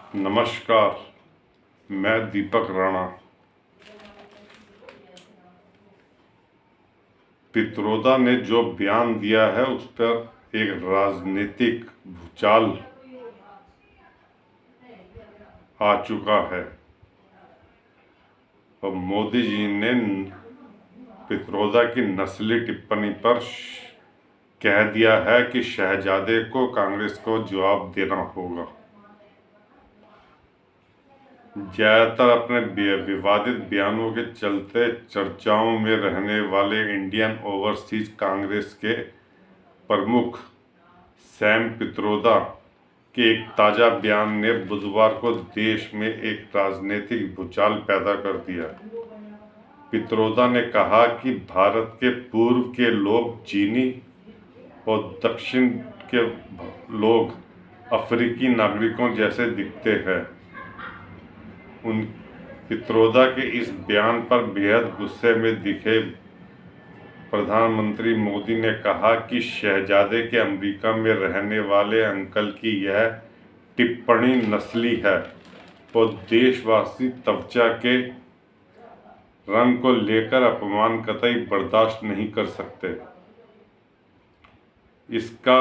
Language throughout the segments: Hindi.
नमस्कार। मैं दीपक राणा। पित्रोदा ने जो बयान दिया है उस पर एक राजनीतिक भूचाल आ चुका है और मोदी जी ने पित्रोदा की नस्ली टिप्पणी पर कह दिया है कि शहजादे को कांग्रेस को जवाब देना होगा। ज़्यादातर अपने विवादित बयानों के चलते चर्चाओं में रहने वाले इंडियन ओवरसीज कांग्रेस के प्रमुख सैम पित्रोदा के एक ताज़ा बयान ने बुधवार को देश में एक राजनीतिक भूचाल पैदा कर दिया। पित्रोदा ने कहा कि भारत के पूर्व के लोग चीनी और दक्षिण के लोग अफ्रीकी नागरिकों जैसे दिखते हैं। पित्रोदा के इस बयान पर बेहद गुस्से में दिखे प्रधानमंत्री मोदी ने कहा कि शहजादे के अमेरिका में रहने वाले अंकल की यह टिप्पणी नस्ली है और देशवासी त्वचा के रंग को लेकर अपमान कतई बर्दाश्त नहीं कर सकते। इसका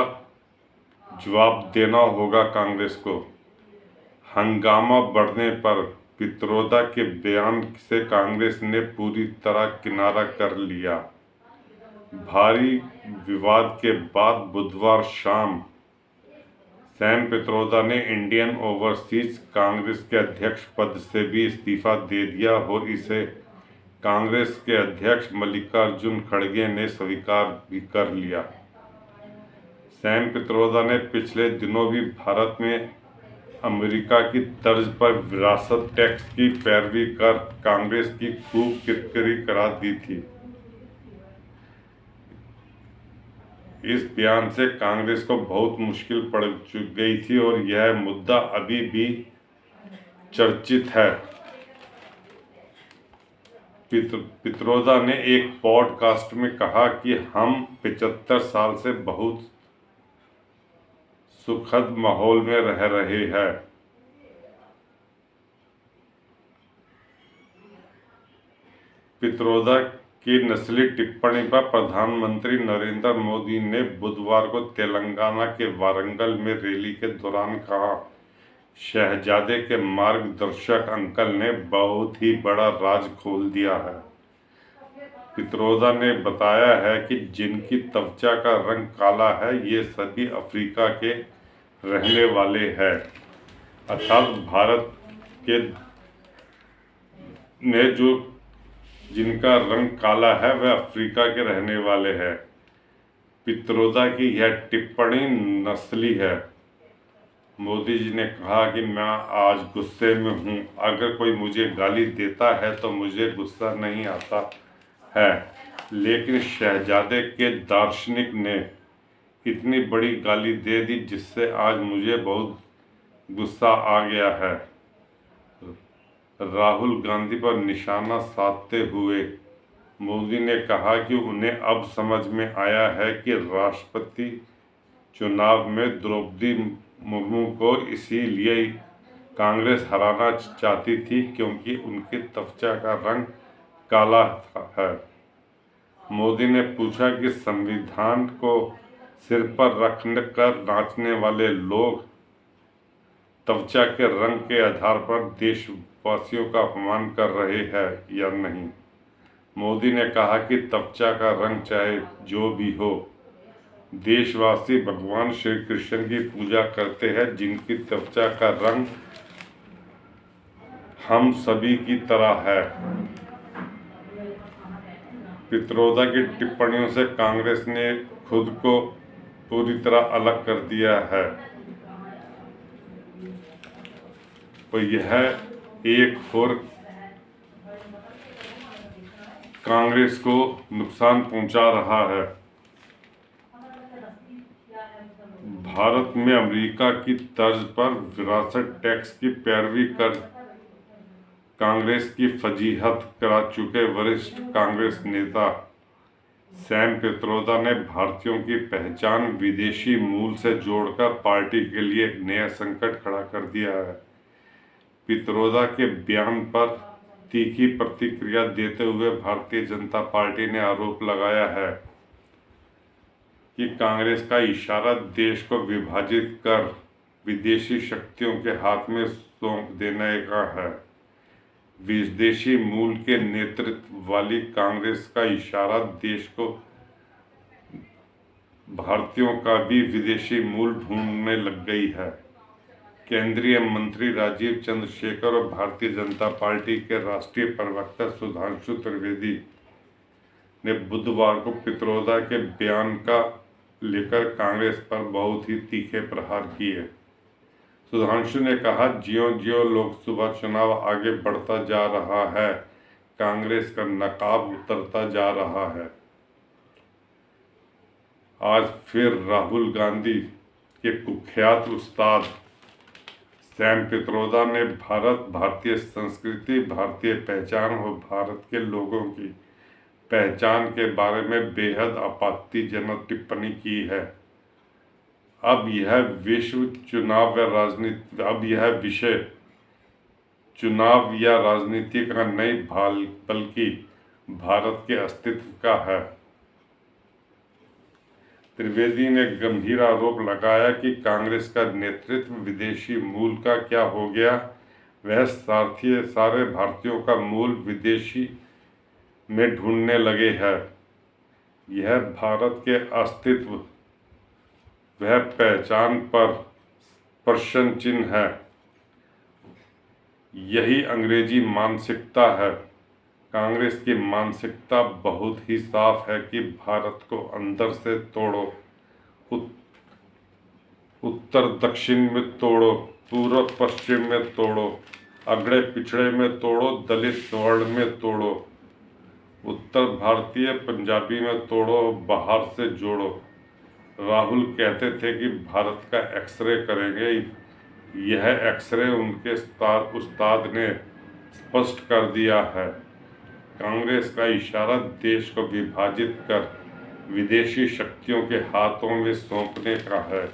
जवाब देना होगा कांग्रेस को। हंगामा बढ़ने पर पित्रोदा के बयान से कांग्रेस ने पूरी तरह किनारा कर लिया। भारी विवाद के बाद बुधवार शाम सैम पित्रोदा ने इंडियन ओवरसीज कांग्रेस के अध्यक्ष पद से भी इस्तीफा दे दिया और इसे कांग्रेस के अध्यक्ष मल्लिकार्जुन खड़गे ने स्वीकार भी कर लिया। सैम पित्रोदा ने पिछले दिनों भी भारत में अमेरिका की तर्ज पर विरासत टैक्स की पैरवी कर कांग्रेस की खूब किरकिरी करा दी थी। इस बयान से कांग्रेस को बहुत मुश्किल पड़ गई थी और यह मुद्दा अभी भी चर्चित है। पित्रोदा ने एक पॉडकास्ट में कहा कि हम 75 साल से बहुत सुखद माहौल में रह रहे हैं। पित्रोदा की नस्ली टिप्पणी पर प्रधानमंत्री नरेंद्र मोदी ने बुधवार को तेलंगाना के वारंगल में रैली के दौरान कहा, शहजादे के मार्गदर्शक अंकल ने बहुत ही बड़ा राज खोल दिया है। पित्रोदा ने बताया है कि जिनकी त्वचा का रंग काला है ये सभी अफ्रीका के रहने वाले हैं, अर्थात भारत के ने जो जिनका रंग काला है वह अफ्रीका के रहने वाले हैं। पित्रोदा की यह टिप्पणी नस्ली है। मोदी जी ने कहा कि मैं आज गुस्से में हूँ। अगर कोई मुझे गाली देता है तो मुझे गुस्सा नहीं आता है, लेकिन शहजादे के दार्शनिक ने इतनी बड़ी गाली दे दी जिससे आज मुझे बहुत गुस्सा आ गया है। राहुल गांधी पर निशाना साधते हुए मोदी ने कहा कि उन्हें अब समझ में आया है कि राष्ट्रपति चुनाव में द्रौपदी मुर्मू को इसीलिए कांग्रेस हराना चाहती थी क्योंकि उनकी त्वचा का रंग काला है। मोदी ने पूछा कि संविधान को सिर पर रखकर नाचने वाले लोग त्वचा के रंग के आधार पर देशवासियों का अपमान कर रहे हैं या नहीं। मोदी ने कहा कि त्वचा का रंग चाहे जो भी हो, देशवासी भगवान श्री कृष्ण की पूजा करते हैं जिनकी त्वचा का रंग हम सभी की तरह है। पित्रोदा की टिप्पणियों से कांग्रेस ने खुद को पूरी तरह अलग कर दिया है और यह एक और कांग्रेस को नुकसान पहुंचा रहा है। भारत में अमेरिका की तर्ज पर विरासत टैक्स की पैरवी कर कांग्रेस की फजीहत करा चुके वरिष्ठ कांग्रेस नेता सैम पित्रोदा ने भारतीयों की पहचान विदेशी मूल से जोड़कर पार्टी के लिए एक नया संकट खड़ा कर दिया है। पित्रोदा के बयान पर तीखी प्रतिक्रिया देते हुए भारतीय जनता पार्टी ने आरोप लगाया है कि कांग्रेस का इशारा देश को विभाजित कर विदेशी शक्तियों के हाथ में सौंप देने का है। विदेशी मूल के नेतृत्व वाली कांग्रेस का इशारा देश को भारतीयों का भी विदेशी मूल ढूंढने लग गई है। केंद्रीय मंत्री राजीव चंद्रशेखर और भारतीय जनता पार्टी के राष्ट्रीय प्रवक्ता सुधांशु त्रिवेदी ने बुधवार को पित्रोदा के बयान का लेकर कांग्रेस पर बहुत ही तीखे प्रहार किए। सुधांशु ने कहा, ज्यों-ज्यों लोकसभा चुनाव आगे बढ़ता जा रहा है, कांग्रेस का नकाब उतरता जा रहा है। आज फिर राहुल गांधी के कुख्यात उस्ताद सैम पित्रोदा ने भारत, भारतीय संस्कृति, भारतीय पहचान और भारत के लोगों की पहचान के बारे में बेहद आपत्तिजनक टिप्पणी की है। अब यह विषय चुनाव या राजनीति का नहीं बल्कि भारत के अस्तित्व का है। त्रिवेदी ने गंभीर आरोप लगाया कि कांग्रेस का नेतृत्व विदेशी मूल का क्या हो गया। वह सारे भारतीयों का मूल विदेशी में ढूंढने लगे हैं। यह भारत के अस्तित्व वह पहचान पर प्रश्न चिन्ह है। यही अंग्रेजी मानसिकता है। कांग्रेस की मानसिकता बहुत ही साफ है कि भारत को अंदर से तोड़ो, उत्तर दक्षिण में तोड़ो, पूर्व पश्चिम में तोड़ो, अगड़े पिछड़े में तोड़ो, दलित स्वर्ण में तोड़ो, उत्तर भारतीय पंजाबी में तोड़ो, बाहर से जोड़ो। राहुल कहते थे कि भारत का एक्सरे करेंगे। यह एक्सरे उनके उस्ताद ने स्पष्ट कर दिया है। कांग्रेस का इशारा देश को विभाजित कर विदेशी शक्तियों के हाथों में सौंपने का है।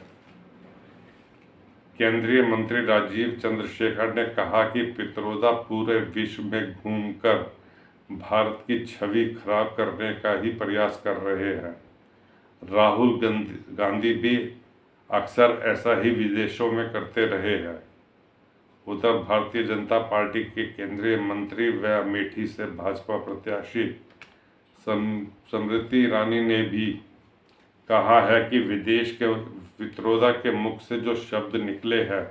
केंद्रीय मंत्री राजीव चंद्रशेखर ने कहा कि पित्रोदा पूरे विश्व में घूमकर भारत की छवि खराब करने का ही प्रयास कर रहे हैं। राहुल गांधी भी अक्सर ऐसा ही विदेशों में करते रहे हैं। उधर भारतीय जनता पार्टी के केंद्रीय मंत्री व अमेठी से भाजपा प्रत्याशी स्मृति ईरानी ने भी कहा है कि विदेश के पित्रोदा के मुख से जो शब्द निकले हैं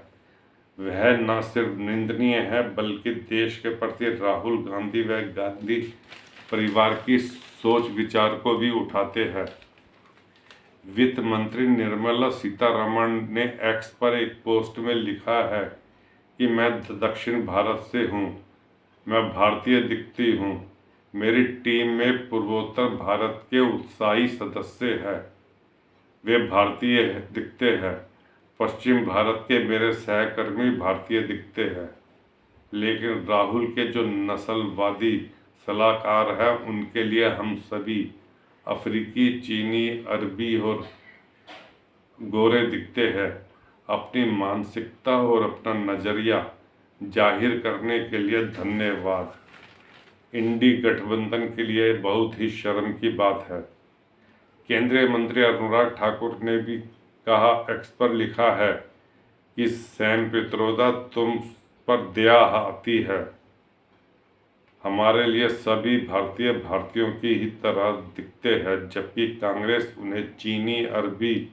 वह न सिर्फ निंदनीय है बल्कि देश के प्रति राहुल गांधी व गांधी परिवार की सोच विचार को भी उठाते हैं। वित्त मंत्री निर्मला सीतारमण ने एक्स पर एक पोस्ट में लिखा है कि मैं दक्षिण भारत से हूँ, मैं भारतीय दिखती हूँ। मेरी टीम में पूर्वोत्तर भारत के उत्साही सदस्य हैं, वे भारतीय दिखते हैं। पश्चिम भारत के मेरे सहकर्मी भारतीय दिखते हैं, लेकिन राहुल के जो नस्लवादी सलाहकार हैं उनके लिए हम सभी अफ्रीकी, चीनी, अरबी और गोरे दिखते हैं। अपनी मानसिकता और अपना नज़रिया जाहिर करने के लिए धन्यवाद। इंडी गठबंधन के लिए बहुत ही शर्म की बात है। केंद्रीय मंत्री अनुराग ठाकुर ने भी कहा, एक्स पर लिखा है कि सैम पित्रोदा तुम पर दया आती है। हमारे लिए सभी भारतीय भारतीयों की ही तरह दिखते हैं, जबकि कांग्रेस उन्हें चीनी, अरबी,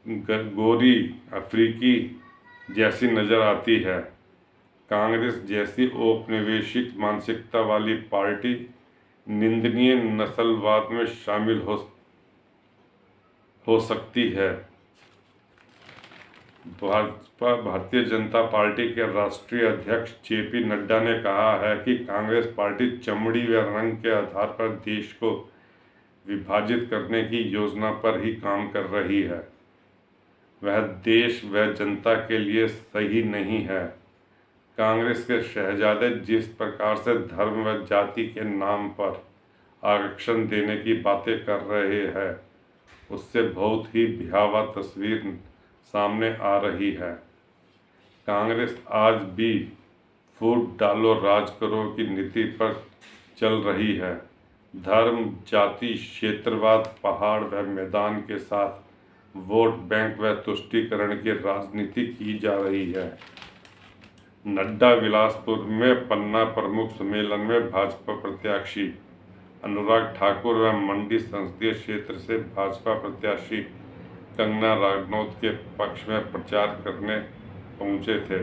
गोरी, अफ्रीकी जैसी नज़र आती है। कांग्रेस जैसी औपनिवेशिक मानसिकता वाली पार्टी निंदनीय नस्लवाद में शामिल हो सकती है। भारतीय जनता पार्टी के राष्ट्रीय अध्यक्ष जेपी नड्डा ने कहा है कि कांग्रेस पार्टी चमड़ी व रंग के आधार पर देश को विभाजित करने की योजना पर ही काम कर रही है। वह देश व जनता के लिए सही नहीं है। कांग्रेस के शहजादे जिस प्रकार से धर्म व जाति के नाम पर आरक्षण देने की बातें कर रहे हैं, उससे बहुत ही भयावह तस्वीर सामने आ रही है। कांग्रेस आज भी फूट डालो राज करो की नीति पर चल रही है। धर्म, जाति, क्षेत्रवाद, पहाड़ व मैदान के साथ वोट बैंक व तुष्टीकरण की राजनीति की जा रही है। नड्डा बिलासपुर में पन्ना प्रमुख सम्मेलन में भाजपा प्रत्याशी अनुराग ठाकुर व मंडी संसदीय क्षेत्र से भाजपा प्रत्याशी कंगना रनौत के पक्ष में प्रचार करने पहुंचे थे।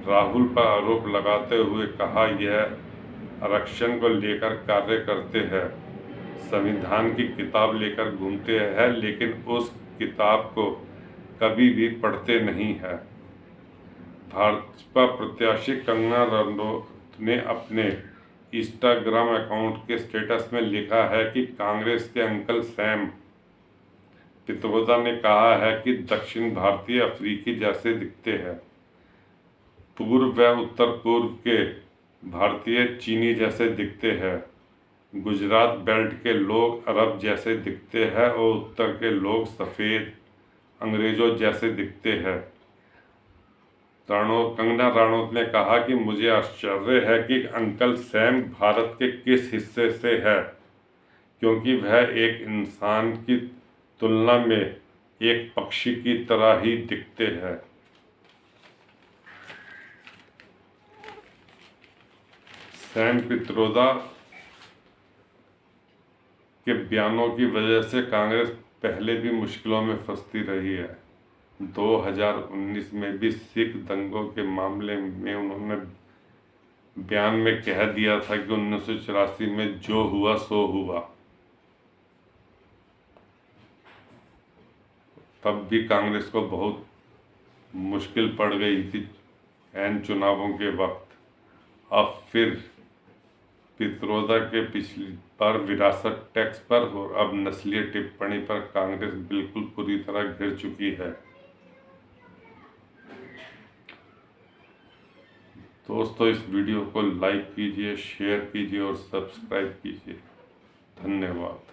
राहुल पर आरोप लगाते हुए कहा, यह आरक्षण को लेकर कार्य करते हैं, संविधान की किताब लेकर घूमते हैं, लेकिन उस किताब को कभी भी पढ़ते नहीं है। भाजपा प्रत्याशी कंगना रनौत ने अपने इंस्टाग्राम अकाउंट के स्टेटस में लिखा है कि कांग्रेस के अंकल सैम पित्रोदा ने कहा है कि दक्षिण भारतीय अफ्रीकी जैसे दिखते हैं, पूर्व व उत्तर पूर्व के भारतीय चीनी जैसे दिखते हैं, गुजरात बेल्ट के लोग अरब जैसे दिखते हैं और उत्तर के लोग सफ़ेद अंग्रेज़ों जैसे दिखते हैं। कंगना रनौत ने कहा कि मुझे आश्चर्य है कि अंकल सैम भारत के किस हिस्से से है, क्योंकि वह एक इंसान की तुलना में एक पक्षी की तरह ही दिखते हैं। सैम पित्रोदा के बयानों की वजह से कांग्रेस पहले भी मुश्किलों में फंसती रही है। 2019 में भी सिख दंगों के मामले में उन्होंने बयान में कह दिया था कि 1984 में जो हुआ सो हुआ। तब भी कांग्रेस को बहुत मुश्किल पड़ गई थी ऐन चुनावों के वक्त। अब फिर पित्रोदा के पिछली बार विरासत टैक्स पर और अब नस्लीय टिप्पणी पर कांग्रेस बिल्कुल पूरी तरह घिर चुकी है। दोस्तों, इस वीडियो को लाइक कीजिए, शेयर कीजिए और सब्सक्राइब कीजिए। धन्यवाद।